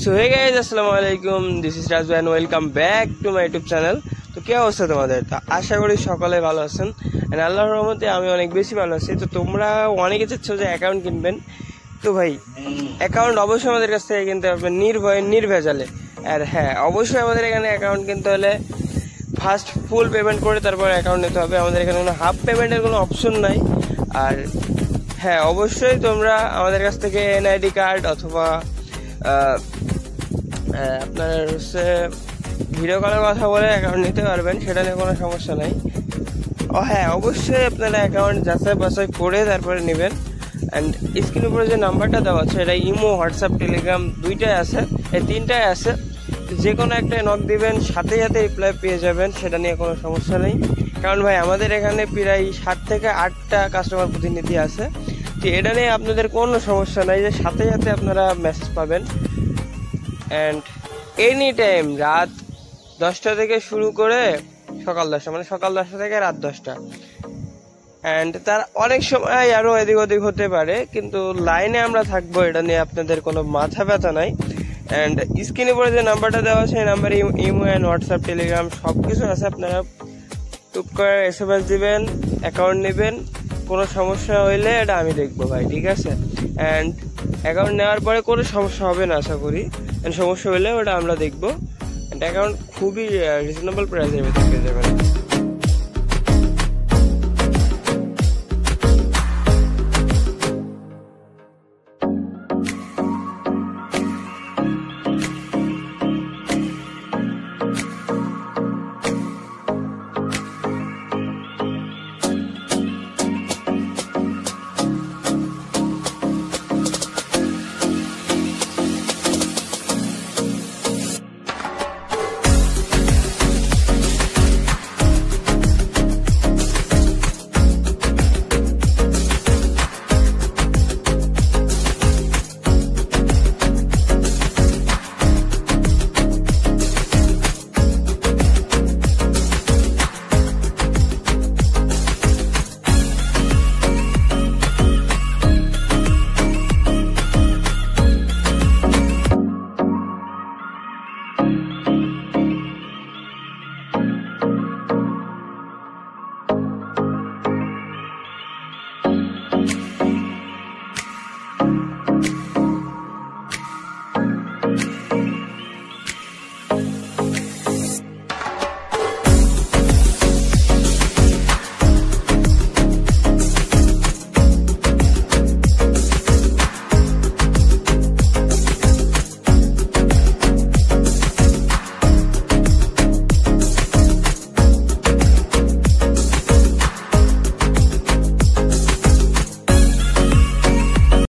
So hey guys, আসসালামু আলাইকুম। This is Raju and welcome back to my YouTube channel. তো কি অবস্থা তোমাদের? তো আশা করি সকলে ভালো আছেন এন্ড আল্লাহর রহমতে আমি অনেক বেশি ভালো আছি। তো তোমরা অনেকে চাচ্ছ যে অ্যাকাউন্ট কিনবেন, তো ভাই অ্যাকাউন্ট অবশ্যই আমাদের কাছ থেকে কিনতে হবে নির্ভয়ে নির্ভেজালে। আর হ্যাঁ, অবশ্যই আমাদের এখানে অ্যাকাউন্ট কিনতে হলে ফার্স্ট ফুল পেমেন্ট করে তারপর অ্যাকাউন্ট নিতে হবে। আমাদের এখানে কোনো হাফ পেমেন্টের কোনো অপশন নাই। আর হ্যাঁ, অবশ্যই তোমরা আমাদের কাছ থেকে এনআইডি কার্ড অথবা আপনার হচ্ছে ভিডিও কলের কথা বলে অ্যাকাউন্ট নিতে পারবেন, সেটা নিয়ে কোনো সমস্যা নাই। ও হ্যাঁ, অবশ্যই আপনারা অ্যাকাউন্ট যাচাই বাছাই করে তারপরে নেবেন। অ্যান্ড স্ক্রিনের উপরে যে নাম্বারটা দেওয়া আছে এটা ইমো, হোয়াটসঅ্যাপ, টেলিগ্রাম দুইটাই আছে, এই তিনটাই আছে। যে কোনো একটা নক দিবেন, সাথে সাথে রিপ্লাই পেয়ে যাবেন, সেটা নিয়ে কোনো সমস্যা নেই। কারণ ভাই আমাদের এখানে প্রায় 7 থেকে 8টা কাস্টমার প্রতিনিধি আছে, তো এটা নিয়ে আপনাদের কোনো সমস্যা নাই যে সাথে সাথে আপনারা মেসেজ পাবেন। অ্যান্ড এনি টাইম রাত 10টা থেকে শুরু করে সকাল 10টা, মানে সকাল 10টা থেকে রাত 10টা। অ্যান্ড তার অনেক সময় আরও এদিক ওদিক হতে পারে, কিন্তু লাইনে আমরা থাকবো, এটা নিয়ে আপনাদের কোনো মাথা ব্যথা নাই। অ্যান্ড স্ক্রিনের উপরে যে নাম্বারটা দেওয়া আছে এই নাম্বারে ইমো অ্যান্ড হোয়াটসঅ্যাপ, টেলিগ্রাম সব কিছু আছে। আপনারা টুক করে SMS দিবেন, অ্যাকাউন্ট নেবেন। কোনো সমস্যা হইলে এটা আমি দেখবো ভাই, ঠিক আছে? অ্যান্ড অ্যাকাউন্ট নেওয়ার পরে কোনো সমস্যা হবে না আশা করি। অ্যান্ড সমস্যা হলে ওটা আমরা দেখবো। অ্যান্ড অ্যাকাউন্ট খুবই রিজনেবল প্রাইসের ভিতরে পেয়ে যাবেন।